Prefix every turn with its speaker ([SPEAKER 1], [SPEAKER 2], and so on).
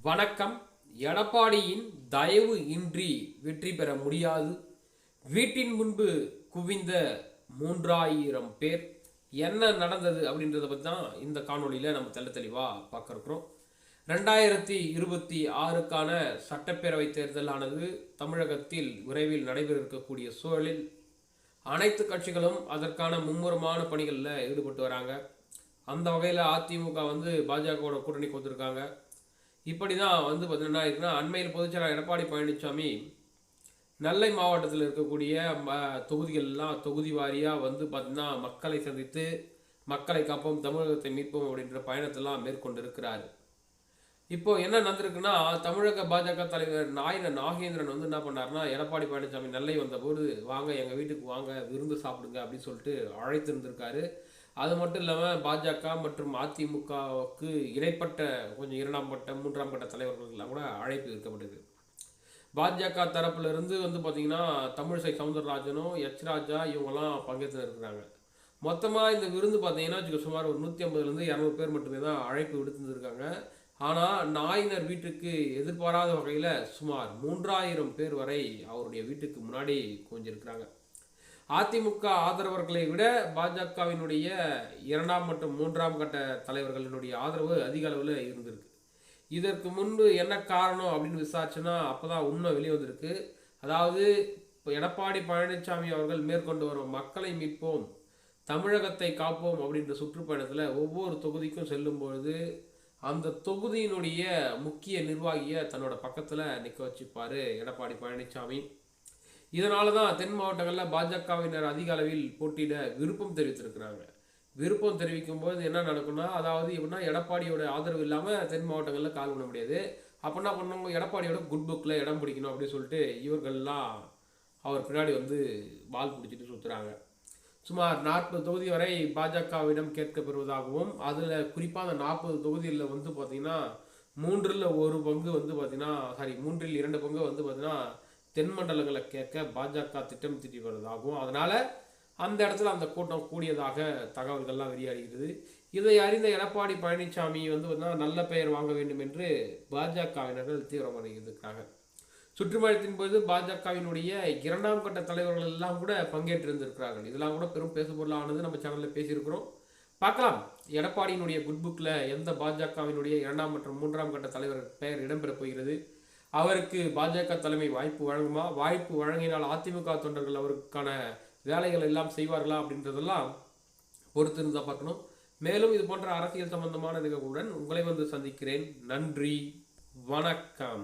[SPEAKER 1] வணக்கம். எடப்பாடியின் தயவு இன்றி வெற்றி பெற முடியாது. வீட்டின் முன்பு குவிந்த 3000 பேர். என்ன நடந்தது அப்படின்றத பற்றி தான் இந்த காணொலியில் நம்ம தெளிவாக பார்க்க இருக்கிறோம். 2026க்கான சட்டப்பேரவை தேர்தலானது தமிழகத்தில் விரைவில் நடைபெற இருக்கக்கூடிய சூழலில் அனைத்து கட்சிகளும் அதற்கான மும்முரமான பணிகளில் ஈடுபட்டு வராங்க. அந்த வகையில் அதிமுக பாஜகவோட கூட்டணிக்கு வந்திருக்காங்க. இப்படி தான் பார்த்தீங்கன்னா இருக்குன்னா, அண்மையில் பொதுச்செயலாளர் எடப்பாடி பழனிசாமி நெல்லை மாவட்டத்தில் இருக்கக்கூடிய தொகுதிகள்லாம் தொகுதி வாரியாக பார்த்தீங்கன்னா மக்களை சந்தித்து மக்களை காப்போம், தமிழகத்தை மீட்போம் அப்படின்ற பயணத்தெல்லாம் மேற்கொண்டு இருக்கிறாரு. இப்போ என்ன நடந்திருக்குன்னா, தமிழக பாஜக தலைவர் நாகேந்திரன் என்ன பண்ணாருன்னா, எடப்பாடி பழனிசாமி நெல்லை வந்தபோது வாங்க எங்கள் வீட்டுக்கு வாங்க, விருந்து சாப்பிடுங்க அப்படின்னு சொல்லிட்டு அழைத்திருந்திருக்காரு. அது மட்டும் இல்லாமல் பாஜக மற்றும் அதிமுகவுக்கு இடைப்பட்ட கொஞ்சம் 2ஆம் கட்ட 3ஆம் கட்ட தலைவர்கள்லாம் கூட அழைப்பு இருக்கப்பட்டது. பாஜக தரப்புலேருந்து பார்த்தீங்கன்னா தமிழிசை சவுந்தரராஜனும் ராஜா இவங்கெல்லாம் பங்கேற்று இருக்கிறாங்க. மொத்தமாக இந்த விருந்து பார்த்தீங்கன்னா சுமார் ஒரு 150லேருந்து 200 பேர் மட்டுமே தான் அழைப்பு விடுத்திருக்காங்க. ஆனால் நாயினர் வீட்டுக்கு எதிர்பாராத வகையில் சுமார் 3000 பேர் வரை அவருடைய வீட்டுக்கு முன்னாடி குவிஞ்சிருக்கிறாங்க. அதிமுக ஆதரவர்களை விட பாஜகவினுடைய 2ஆம் மற்றும் 3ஆம் கட்ட தலைவர்களினுடைய ஆதரவு அதிக அளவில் இருந்திருக்கு. இதற்கு முன்பு என்ன காரணம் அப்படின்னு விசாரிச்சுன்னா அப்போ தான் உண்மை வெளியே வந்திருக்கு. அதாவது இப்போ எடப்பாடி பழனிசாமி அவர்கள் மேற்கொண்டு வரும் மக்களை மீட்போம், தமிழகத்தை காப்போம் அப்படின்ற சுற்றுப்பயணத்தில் ஒவ்வொரு தொகுதிக்கும் செல்லும் பொழுது அந்த தொகுதியினுடைய முக்கிய நிர்வாகியை தன்னோட பக்கத்தில் நிற்க வச்சுப்பார் எடப்பாடி பழனிசாமி. இதனால தான் தென் மாவட்டங்களில் பாஜகவினர் அதிக அளவில் போட்டியிட விருப்பம் தெரிவித்திருக்கிறாங்க. விருப்பம் தெரிவிக்கும் போது என்ன நடக்கும்னா, அதாவது எப்படின்னா எடப்பாடியோட ஆதரவு இல்லாமல் தென் மாவட்டங்களில் கால் பண்ண முடியாது. அப்போ என்ன பண்ணவங்க, எடப்பாடியோட குட் புக்கில் இடம் பிடிக்கணும் அப்படின்னு சொல்லிட்டு இவர்கள்லாம் அவர் பின்னாடி பால் பிடிச்சிட்டு சுற்றுறாங்க. சுமார் 40 தொகுதி வரை பாஜகவிடம் கேட்கப்பெறுவதாகவும் அதில் குறிப்பாக அந்த 40 தொகுதியில் பார்த்தீங்கன்னா 3ல் 1 பங்கு பார்த்தீங்கன்னா 3ல் 2 பங்கு பார்த்தீங்கன்னா தென் மண்டலங்களை கேட்க பாஜக திட்டம் தீட்டி வருவதாகவும் அதனால் அந்த இடத்துல அந்த கூட்டம் கூடியதாக தகவல்கள்லாம் வெளியாகிறது. இதை அறிந்த எடப்பாடி பழனிசாமி பார்த்தீங்கன்னா நல்ல பெயர் வாங்க வேண்டும் என்று பாஜகவினர்கள் தீவிரமாக இருக்கிறாங்க. சுற்றுப்பயணத்தின் போது பாஜகவினுடைய 2ஆம் கட்ட தலைவர்கள் எல்லாம் கூட பங்கேற்றிருந்திருக்கிறார்கள். இதெல்லாம் கூட பெரும் பேசுபொருளானது நம்ம சேனலில் பேசியிருக்கிறோம். பார்க்கலாம் எடப்பாடியினுடைய குட் புக்கில் எந்த பாஜகவினுடைய 2ஆம் மற்றும் 3ஆம் கட்ட தலைவர் பெயர் இடம்பெறப் போகிறது. அவருக்கு பாஜக தலைமை வாய்ப்பு வழங்குமா? வாய்ப்பு வழங்கினால் அதிமுக தொண்டர்கள் அவருக்கான வேலைகள் எல்லாம் செய்வார்களா அப்படின்றதெல்லாம் பொறுத்திருந்து தான் பார்க்கணும். மேலும் இது போன்ற அரசியல் சம்பந்தமான நிகழ்வுடன் உங்களை சந்திக்கிறேன். நன்றி, வணக்கம்.